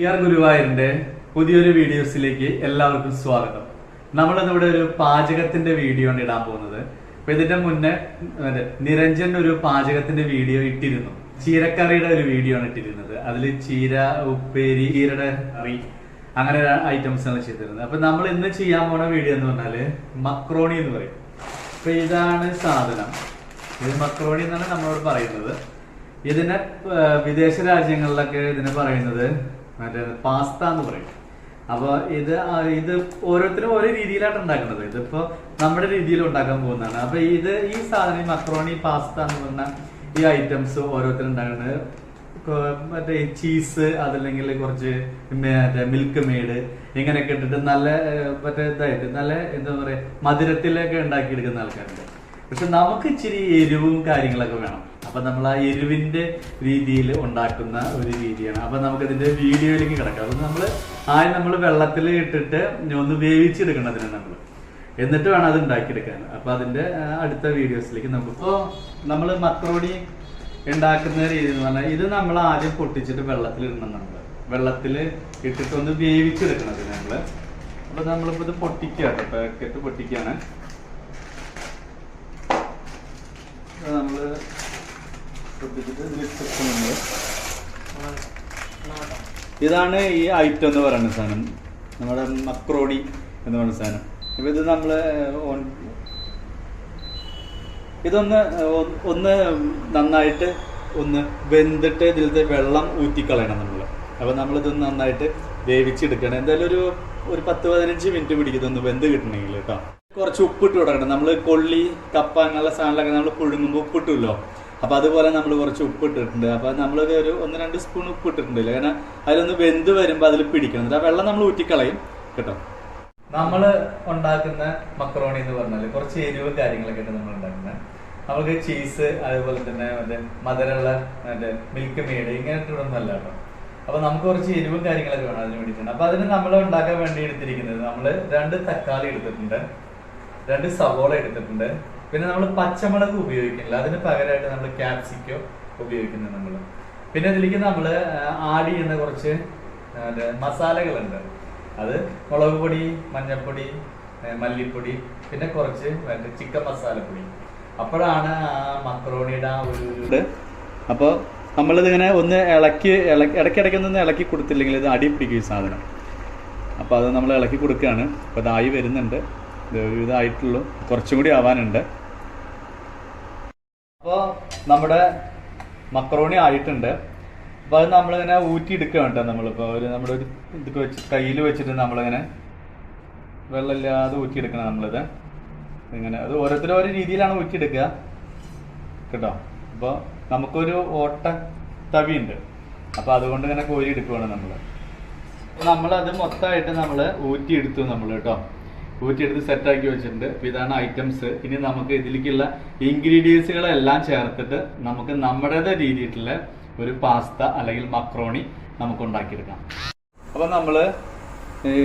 PR ഗുരുവായൂരിന്റെ പുതിയൊരു വീഡിയോസിലേക്ക് എല്ലാവർക്കും സ്വാഗതം. നമ്മളിന്നിവിടെ ഒരു പാചകത്തിന്റെ വീഡിയോ ആണ് ഇടാൻ പോകുന്നത്. അപ്പൊ ഇതിന്റെ മുന്നേ നിരഞ്ജൻ ഒരു പാചകത്തിന്റെ വീഡിയോ ഇട്ടിരുന്നു. ചീരക്കറിയുടെ ഒരു വീഡിയോ ആണ് ഇട്ടിരുന്നത്. അതിൽ ചീര ഉപ്പേരി, ചീരയുടെ കറി, അങ്ങനെ ഐറ്റംസ് ആണ് ചെയ്തിരുന്നത്. അപ്പൊ നമ്മൾ ഇന്ന് ചെയ്യാൻ പോണ വീഡിയോ എന്ന് പറഞ്ഞാല് മക്രോണി എന്ന് പറയും. അപ്പൊ ഇതാണ് സാധനം. ഇത് മക്രോണി എന്നാണ് നമ്മളോട് പറയുന്നത്. ഇതിനെ വിദേശ രാജ്യങ്ങളിലൊക്കെ ഇതിനെ പറയുന്നത് മറ്റേ പാസ്ത എന്ന് പറയും. അപ്പൊ ഇത് ഓരോരുത്തരും ഓരോ രീതിയിലാണ് ഉണ്ടാക്കുന്നത്. ഇതിപ്പോ നമ്മുടെ രീതിയിൽ ഉണ്ടാക്കാൻ പോകുന്നതാണ്. അപ്പൊ ഈ സാധനം മക്രോണി, പാസ്ത എന്ന് പറഞ്ഞ ഈ ഐറ്റംസ് ഓരോരുത്തരും ഉണ്ടാക്കുന്നത് മറ്റേ ചീസ്, അതല്ലെങ്കിൽ കുറച്ച് മറ്റേ മിൽക്ക് മെയ്ഡ് ഇങ്ങനെയൊക്കെ ഇട്ടിട്ട് നല്ല മറ്റേ ഇതായിട്ട് നല്ല എന്താ പറയാ മധുരത്തിലൊക്കെ ഉണ്ടാക്കിയെടുക്കുന്ന ആൾക്കാരുണ്ട്. പക്ഷെ നമുക്ക് ഇച്ചിരി എരിവും കാര്യങ്ങളൊക്കെ വേണം. അപ്പൊ നമ്മൾ ആ എരിവിന്റെ രീതിയിൽ ഉണ്ടാക്കുന്ന ഒരു രീതിയാണ്. അപ്പൊ നമുക്ക് ഇതിന്റെ വീഡിയോയിലേക്ക് കിടക്കാം. അപ്പൊ നമ്മൾ വെള്ളത്തിൽ ഇട്ടിട്ട് ഒന്ന് വേവിച്ചെടുക്കണം നമ്മൾ, എന്നിട്ട് വേണം അത് ഉണ്ടാക്കിയെടുക്കാൻ. അപ്പൊ അതിന്റെ അടുത്ത വീഡിയോസിലേക്ക് നമുക്ക് നമ്മൾ മക്രോണി ഉണ്ടാക്കുന്ന രീതി എന്ന് പറഞ്ഞാൽ ഇത് നമ്മൾ ആദ്യം പൊട്ടിച്ചിട്ട് വെള്ളത്തിൽ ഇടണം. വെള്ളത്തിൽ ഇട്ടിട്ട് ഒന്ന് വേവിച്ചെടുക്കണം അതിന് നമ്മള്. അപ്പൊ നമ്മളിപ്പോ ഇത് പൊട്ടിക്കാട്ടോ, പാക്കറ്റ് പൊട്ടിക്കാണ്. നമ്മള് ഇതാണ് ഈ ഐറ്റം എന്ന് പറയുന്ന സാധനം, നമ്മുടെ മക്രോണി എന്ന് പറയുന്ന സാധനം. അപ്പൊ ഇത് നമ്മള് ഒന്ന് നന്നായിട്ട് ഒന്ന് വെന്തിട്ട് ഇതിലത്തെ വെള്ളം ഊറ്റിക്കളയണം നമ്മള്. അപ്പൊ നമ്മളിതൊന്ന് നന്നായിട്ട് വേവിച്ചെടുക്കണം. എന്തായാലും ഒരു 10-15 മിനിറ്റ് പിടിക്കും ഇതൊന്ന് വെന്ത് കിട്ടണമെങ്കിൽ കേട്ടോ. കുറച്ച് ഉപ്പിട്ട് കൊടുക്കണം. നമ്മൾ കൊള്ളി, കപ്പ അങ്ങനെയുള്ള സാധനങ്ങളൊക്കെ നമ്മൾ പുഴുങ്ങുമ്പോൾ ഉപ്പിട്ടുമല്ലോ. അപ്പൊ അതുപോലെ നമ്മൾ കുറച്ച് ഉപ്പിട്ടിട്ടുണ്ട്. അപ്പൊ നമ്മളൊരു 1-2 സ്പൂൺ ഉപ്പിട്ടിട്ടുണ്ട്. കാരണം അതിലൊന്ന് വെന്ത് വരുമ്പോൾ അതിൽ പിടിക്കണം. ആ വെള്ളം നമ്മൾ ഊറ്റിക്കളയും കേട്ടോ. നമ്മൾ ഉണ്ടാക്കുന്ന മക്രോണി എന്ന് പറഞ്ഞാൽ കുറച്ച് എരിവ് കാര്യങ്ങളൊക്കെ നമ്മൾ ഉണ്ടാക്കുന്നത്. നമുക്ക് ചീസ്, അതുപോലെ തന്നെ മറ്റേ മധുരമുള്ള മറ്റേ മിൽക്ക് മെയ്ഡ് ഇങ്ങനത്തെ ഒന്നല്ല കേട്ടോ. അപ്പൊ നമുക്ക് കുറച്ച് എരിവും കാര്യങ്ങളൊക്കെ വേണം അതിന് വേണ്ടിയിട്ടുണ്ട്. അപ്പൊ അതിന് നമ്മൾ ഉണ്ടാക്കാൻ വേണ്ടി എടുത്തിരിക്കുന്നത് നമ്മള് 2 തക്കാളി എടുത്തിട്ടുണ്ട്, 2 സവോള എടുത്തിട്ടുണ്ട്. പിന്നെ നമ്മൾ പച്ചമുളക് ഉപയോഗിക്കുന്നില്ല, അതിന് പകരമായിട്ട് നമ്മൾ ക്യാപ്സിക്കോ ഉപയോഗിക്കുന്നത് നമ്മൾ. പിന്നെ ഇതിലേക്ക് നമ്മൾ ആഡ് ചെയ്യുന്ന കുറച്ച് മസാലകളുണ്ട്. അത് മുളക് പൊടി, മഞ്ഞൾപ്പൊടി, മല്ലിപ്പൊടി, പിന്നെ കുറച്ച് ചിക്കൻ മസാലപ്പൊടി. അപ്പോഴാണ് ആ മക്രോണിയുടെ ആ ഒരു അപ്പോൾ നമ്മളിതിങ്ങനെ ഒന്ന് ഇടയ്ക്കിടയ്ക്ക് ഒന്ന് ഇളക്കി കൊടുത്തില്ലെങ്കിൽ ഇത് അടി പിടിക്കും ഈ സാധനം. അപ്പോൾ അത് നമ്മൾ ഇളക്കി കൊടുക്കുകയാണ്. അപ്പോൾ ഇതായി വരുന്നുണ്ട്. ഇതായിട്ടുള്ളൂ, കുറച്ചും കൂടി ആവാനുണ്ട്. അപ്പോൾ നമ്മുടെ മക്രോണി ആയിട്ടുണ്ട്. അപ്പോൾ അത് നമ്മളിങ്ങനെ ഊറ്റിയെടുക്കുക കേട്ടോ. നമ്മളിപ്പോൾ നമ്മുടെ ഒരു ഇതൊക്കെ വെച്ച് കയ്യിൽ വെച്ചിട്ട് നമ്മളിങ്ങനെ വെള്ളമില്ലാതെ ഊറ്റിയെടുക്കണം നമ്മളിത്. ഇങ്ങനെ അത് ഓരോരുത്തരും ഓരോ രീതിയിലാണ് ഊറ്റിയെടുക്കുക കേട്ടോ. അപ്പോൾ നമുക്കൊരു ഓട്ട തവിയുണ്ട്. അപ്പോൾ അതുകൊണ്ട് ഇങ്ങനെ കോരി എടുക്കുവാണ് നമ്മളത് മൊത്തമായിട്ട് നമ്മൾ ഊറ്റിയെടുത്തു നമ്മൾ കേട്ടോ. ഊറ്റിയെടുത്ത് സെറ്റാക്കി വെച്ചിട്ടുണ്ട്. ഇതാണ് ഐറ്റംസ്. ഇനി നമുക്ക് ഇതിലേക്കുള്ള ഇൻഗ്രീഡിയൻസുകളെല്ലാം ചേർത്തിട്ട് നമുക്ക് നമ്മുടേതായ രീതിയിലുള്ള ഒരു പാസ്ത അല്ലെങ്കിൽ മക്രോണി നമുക്ക് ഉണ്ടാക്കിയെടുക്കാം. അപ്പം നമ്മൾ ഈ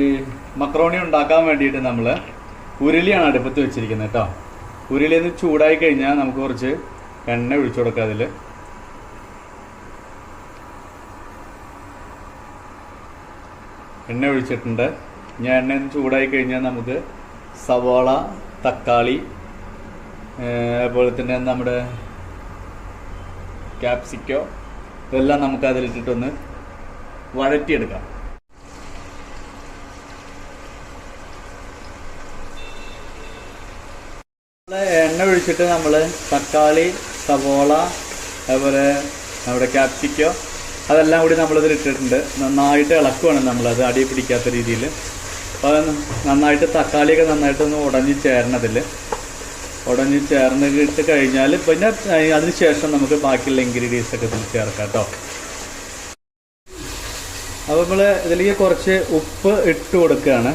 മക്രോണി ഉണ്ടാക്കാൻ വേണ്ടിയിട്ട് നമ്മൾ ഉരുളിയാണ് അടുപ്പത്ത് വെച്ചിരിക്കുന്നത് കേട്ടോ. ഉരുളിന്ന് ചൂടായി കഴിഞ്ഞാൽ നമുക്ക് കുറച്ച് എണ്ണ ഒഴിച്ചു കൊടുക്കാം. അതിൽ എണ്ണ ഒഴിച്ചിട്ടുണ്ട്. ഇനി എണ്ണ ചൂടായി കഴിഞ്ഞാൽ നമുക്ക് സവാള, തക്കാളി, അതുപോലെ തന്നെ നമ്മുടെ ക്യാപ്സിക്കോ ഇതെല്ലാം നമുക്ക് അതിലിട്ടിട്ടൊന്ന് വഴറ്റിയെടുക്കാം. എണ്ണ ഒഴിച്ചിട്ട് നമ്മൾ തക്കാളി, സവോള, അതുപോലെ നമ്മുടെ ക്യാപ്സിക്കോ അതെല്ലാം കൂടി നമ്മളിതിൽ ഇട്ടിട്ടുണ്ട്. നന്നായിട്ട് ഇളക്കുവാണ് നമ്മളത്, അടി പിടിക്കാത്ത രീതിയിൽ. അപ്പോൾ നന്നായിട്ട് തക്കാളിയൊക്കെ നന്നായിട്ടൊന്ന് ഉടഞ്ഞ് ചേരണതിൽ ഉടഞ്ഞ് ചേർന്നിട്ട് കഴിഞ്ഞാൽ പിന്നെ അതിന് ശേഷം നമുക്ക് ബാക്കിയുള്ള ഇൻഗ്രീഡിയൻസ് ഒക്കെ ഇതിൽ ചേർക്കാം കേട്ടോ. അപ്പോൾ നമ്മൾ ഇതിലേക്ക് കുറച്ച് ഉപ്പ് ഇട്ട് കൊടുക്കുകയാണ്.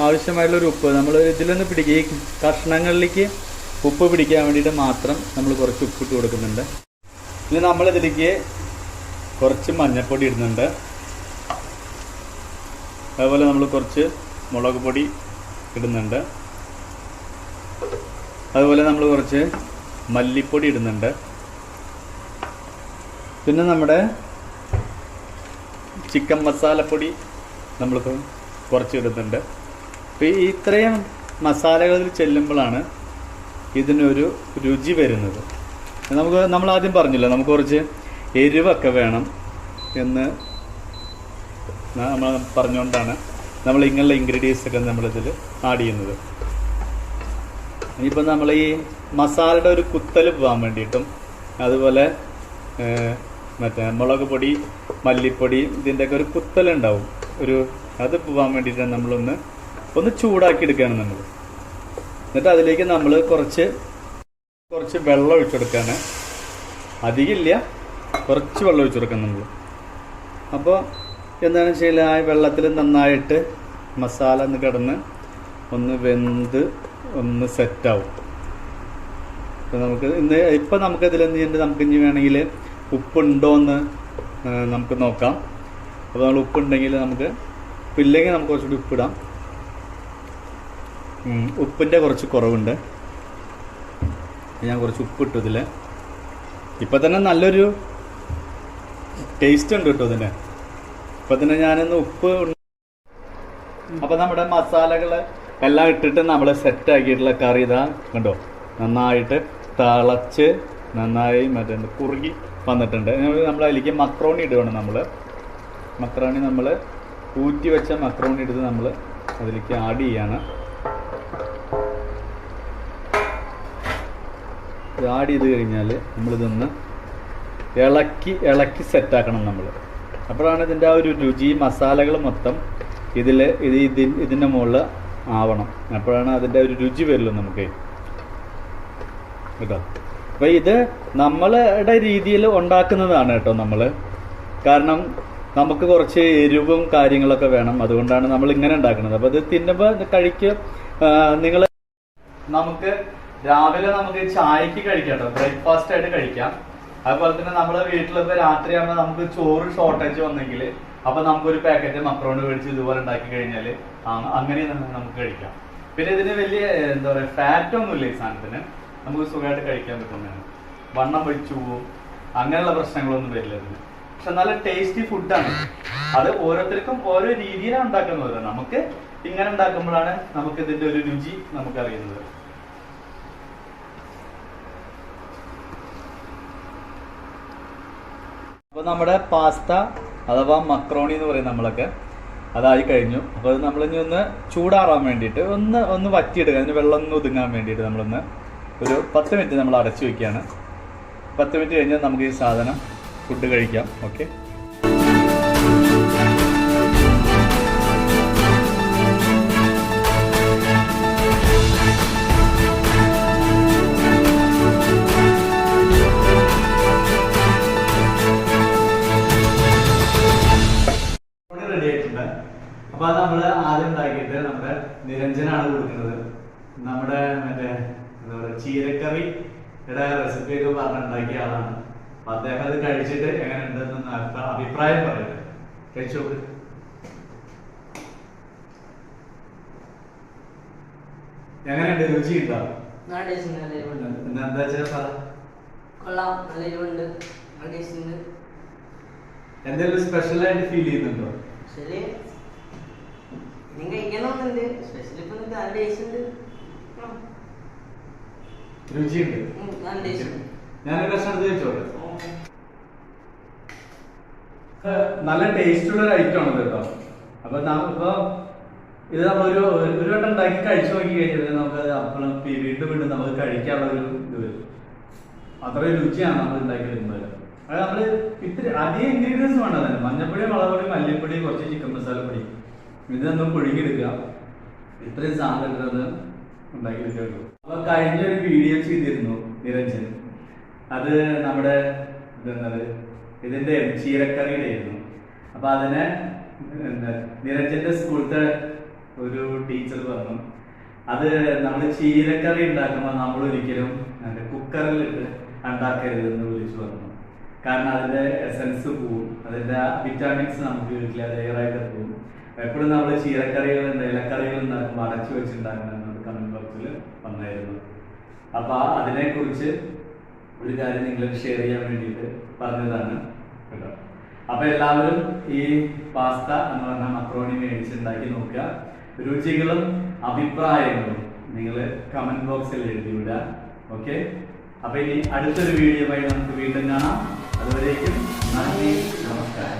ആവശ്യമായിട്ടുള്ളൊരു ഉപ്പ് നമ്മൾ ഇതിലൊന്ന് പിടിക്കുക. ഈ കഷ്ണങ്ങളിലേക്ക് ഉപ്പ് പിടിക്കാൻ വേണ്ടിയിട്ട് മാത്രം നമ്മൾ കുറച്ച് ഉപ്പിട്ട് കൊടുക്കുന്നുണ്ട്. ഇനി നമ്മളിതിലേക്ക് കുറച്ച് മഞ്ഞൾപ്പൊടി ഇടുന്നുണ്ട്. അതുപോലെ നമ്മൾ കുറച്ച് മുളക് പൊടി ഇടുന്നുണ്ട്. അതുപോലെ നമ്മൾ കുറച്ച് മല്ലിപ്പൊടി ഇടുന്നുണ്ട്. പിന്നെ നമ്മുടെ ചിക്കൻ മസാലപ്പൊടി നമ്മളിപ്പോൾ കുറച്ച് ഇടുന്നുണ്ട്. അപ്പോൾ ഈ ഇത്രയും മസാലകളിൽ ചെല്ലുമ്പോഴാണ് ഇതിനൊരു രുചി വരുന്നത്. നമ്മൾ ആദ്യം പറഞ്ഞല്ലോ നമുക്ക് കുറച്ച് എരിവൊക്കെ വേണം എന്ന് നമ്മൾ പറഞ്ഞുകൊണ്ടാണ് നമ്മൾ ഇങ്ങനെയുള്ള ഇൻഗ്രീഡിയൻസ് ഒക്കെ നമ്മളിതിൽ ആഡ് ചെയ്യുന്നത്. ഇനിയിപ്പോൾ നമ്മൾ ഈ മസാലയുടെ ഒരു കുത്തൽ പോകാൻ വേണ്ടിയിട്ടും അതുപോലെ മറ്റേ മുളക് പൊടി മല്ലിപ്പൊടി ഇതിൻ്റെയൊക്കെ ഒരു കുത്തലുണ്ടാവും, അത് പോകാൻ വേണ്ടിയിട്ടാണ് നമ്മളൊന്ന് ചൂടാക്കി എടുക്കുകയാണ് നമ്മൾ. എന്നിട്ട് അതിലേക്ക് നമ്മൾ കുറച്ച് വെള്ളം ഒഴിച്ചെടുക്കുകയാണ്. അധികമില്ല, കുറച്ച് വെള്ളം ഒഴിച്ചു കൊടുക്കാം നമ്മൾ. അപ്പോൾ എന്താണെന്ന് വെച്ചാൽ ആ വെള്ളത്തിൽ നന്നായിട്ട് മസാല ഒന്ന് കിടന്ന് ഒന്ന് വെന്ത് ഒന്ന് സെറ്റാവും. അപ്പോൾ നമുക്കിതിൽ എന്ത് ചെയ്യുന്നുണ്ട്, നമുക്ക് ഇനി വേണമെങ്കിൽ ഉപ്പുണ്ടോ എന്ന് നമുക്ക് നോക്കാം. അപ്പോൾ നമ്മൾ ഉപ്പുണ്ടെങ്കിൽ ഉപ്പില്ലെങ്കിൽ നമുക്ക് കുറച്ചുകൂടി ഉപ്പിടാം. ഉപ്പിൻ്റെ കുറച്ച് കുറവുണ്ട്, ഞാൻ കുറച്ച് ഉപ്പിട്ടു ഇതിൽ. ഇപ്പം തന്നെ നല്ലൊരു ടേസ്റ്റ് ഉണ്ട് കേട്ടോ ഇതിന്. ഇപ്പം തന്നെ ഞാനൊന്ന് ഉപ്പ്. അപ്പം നമ്മുടെ മസാലകൾ എല്ലാം ഇട്ടിട്ട് നമ്മൾ സെറ്റാക്കിയിട്ടുള്ള കറി ഇതാ കണ്ടോ, നന്നായിട്ട് തിളച്ച് നന്നായി കുറുകി വന്നിട്ടുണ്ട്. നമ്മൾ അതിലേക്ക് മക്രോണി ഇടുകയാണ്. മക്രോണി നമ്മൾ ഊറ്റി വെച്ച മക്രോണി എടുത്ത് നമ്മൾ അതിലേക്ക് ആഡ് ചെയ്യാണ്. ഇത് ആഡ് ചെയ്ത് കഴിഞ്ഞാൽ നമ്മളിതൊന്ന് ഇളക്കി സെറ്റാക്കണം നമ്മൾ. അപ്പോഴാണ് ഇതിൻ്റെ ആ ഒരു രുചി, മസാലകൾ മൊത്തം ഇതിൻ്റെ മുകളിൽ ആവണം. അപ്പോഴാണ് അതിൻ്റെ ഒരു രുചി വരുള്ളൂ നമുക്ക് കേട്ടോ. അപ്പോൾ ഇത് നമ്മളുടെ രീതിയിൽ ഉണ്ടാക്കുന്നതാണ് കേട്ടോ നമ്മൾ. കാരണം നമുക്ക് കുറച്ച് എരിവും കാര്യങ്ങളൊക്കെ വേണം, അതുകൊണ്ടാണ് നമ്മൾ ഇങ്ങനെ ഉണ്ടാക്കുന്നത്. അപ്പോൾ ഇത് തിന്നുമ്പോൾ നിങ്ങൾ നമുക്ക് രാവിലെ നമുക്ക് ചായക്ക് കഴിക്കാം കേട്ടോ, ബ്രേക്ക്ഫാസ്റ്റ് ആയിട്ട് കഴിക്കാം. അതുപോലെ തന്നെ നമ്മളെ വീട്ടിലൊക്കെ രാത്രിയാകുമ്പോൾ നമുക്ക് ചോറ് ഷോർട്ടേജ് വന്നെങ്കിൽ അപ്പൊ നമുക്കൊരു പാക്കറ്റ് മക്രോണി മേടിച്ച് ഇതുപോലെ ഉണ്ടാക്കി കഴിഞ്ഞാൽ അങ്ങനെ നമുക്ക് കഴിക്കാം. പിന്നെ ഇതിന് വലിയ എന്താ പറയുക ഫാറ്റ് ഒന്നുമില്ല ഈ സാധനത്തിന്, നമുക്ക് സുഖമായിട്ട് കഴിക്കാൻ പറ്റുന്നതാണ്. വണ്ണം വെച്ചു പോവും അങ്ങനെയുള്ള പ്രശ്നങ്ങളൊന്നും വരില്ല ഇതിന്. പക്ഷെ നല്ല ടേസ്റ്റി ഫുഡാണ്. അത് ഓരോരുത്തർക്കും ഓരോ രീതിയിലാണ് ഉണ്ടാക്കുന്നത്. നമുക്ക് ഇങ്ങനെ ഉണ്ടാക്കുമ്പോഴാണ് നമുക്ക് ഇതിന്റെ ഒരു രുചി നമുക്കറിയുന്നത്. അപ്പോൾ നമ്മുടെ പാസ്ത അഥവാ മക്രോണി എന്ന് പറയും നമ്മളൊക്കെ, അതായി കഴിഞ്ഞു. അപ്പോൾ അത് നമ്മളിനി ഒന്ന് ചൂടാറാൻ വേണ്ടിയിട്ട് ഒന്ന് വറ്റിയെടുക്കുക, അതിന് വെള്ളം ഒന്ന് ഒതുങ്ങാൻ വേണ്ടിയിട്ട് നമ്മളൊന്ന് ഒരു 10 മിനിറ്റ് നമ്മൾ അടച്ചു വയ്ക്കുകയാണ്. 10 മിനിറ്റ് കഴിഞ്ഞാൽ നമുക്ക് ഈ സാധനം ഫുഡ് കഴിക്കാം. ഓക്കെ. അപ്പൊ അത് നമ്മള് ആദ്യം ഉണ്ടാക്കിയിട്ട് നമ്മുടെ നിരഞ്ജനാണ് കൊടുക്കുന്നത്. നമ്മുടെ മറ്റേ എന്താ പറയുക ചീരക്കറിയുടെ റെസിപ്പി ഒക്കെ പറഞ്ഞുണ്ടാക്കിയ ആളാണ്. അപ്പൊ അദ്ദേഹം അത് കഴിച്ചിട്ട് എങ്ങനെ ഉണ്ടെന്ന് അഭിപ്രായം പറയുന്നത്. കഴിച്ചു എങ്ങനെയുണ്ട്, രുചി ഉണ്ടോ? എന്താ വെച്ചാൽ എന്തെങ്കിലും സ്പെഷ്യൽ ആയിട്ട് ഫീൽ ചെയ്യുന്നുണ്ടോ? രുചിയുണ്ട്. ഞാനൊരു പ്രശ്നം ചോദിച്ചോട്ടെ. നല്ല ടേസ്റ്റ് ഉള്ള ഒരു ഐറ്റം ആണ് കേട്ടോ. അപ്പൊ ഇത് നമ്മളൊരു വട്ടം ഉണ്ടാക്കി കഴിച്ചു നോക്കി കഴിഞ്ഞാൽ നമുക്ക് വീണ്ടും നമുക്ക് കഴിക്കാനുള്ള ഒരു ഇത് വരും. അത്രയും രുചിയാണ് നമ്മൾ ഉണ്ടാക്കി വരുമ്പോൾ. അത് നമ്മള് ഇത്തിരി അധികം ഇൻഗ്രീഡിയൻസ് വേണ്ട തന്നെ. മഞ്ഞപ്പൊടി, മുളകുപൊടി, മല്ലിപ്പൊടി, കുറച്ച് ചിക്കൻ മസാലപ്പൊടി, ഇതൊന്നും പുഴുങ്ങിയെടുക്കുക. ഇത്രയും സാധനം അത് ഉണ്ടാക്കിയെടുക്കുള്ളൂ. അപ്പൊ കഴിഞ്ഞൊരു വീഡിയോ ചെയ്തിരുന്നു നിരഞ്ജൻ. അത് നമ്മുടെ ഇതിന്റെ ചീരക്കറിയുടെ ആയിരുന്നു. അപ്പൊ അതിനെ നിരഞ്ജന്റെ സ്കൂളത്തെ ഒരു ടീച്ചർ പറഞ്ഞു, അത് നമ്മൾ ചീരക്കറി ഉണ്ടാക്കുമ്പോൾ നമ്മൾ ഒരിക്കലും കുക്കറിലിട്ട് ഉണ്ടാക്കരുതെന്ന് വിളിച്ചു പറഞ്ഞു. കാരണം അതിന്റെ എസൻസ് പോവും, അതിന്റെ വിറ്റാമിൻസ് നമുക്ക് വീട്ടിൽ അത് എയറായിട്ട് പോകും. എപ്പോഴും നമ്മൾ ചീരക്കറികൾ ഇലക്കറികൾ ഉണ്ടാക്കുമ്പോൾ അടച്ചു വെച്ചിട്ടുണ്ടാക്കുന്ന കമന്റ് ബോക്സിൽ വന്നായിരുന്നു. അപ്പൊ അതിനെ കുറിച്ച് ഒരു കാര്യം നിങ്ങൾ ഷെയർ ചെയ്യാൻ വേണ്ടിയിട്ട് പറഞ്ഞതാണ് കേട്ടോ. അപ്പൊ എല്ലാവരും ഈ പാസ്ത എന്ന് പറഞ്ഞ മക്രോണി മേടിച്ചുണ്ടാക്കി നോക്കുക. രുചികളും അഭിപ്രായങ്ങളും നിങ്ങൾ കമന്റ് ബോക്സിൽ എഴുതി വിടുക. ഓക്കെ, അപ്പൊ ഇനി അടുത്തൊരു വീഡിയോയുമായി നമുക്ക് വീണ്ടും കാണാം. അതുവരേക്കും നന്ദി, നമസ്കാരം.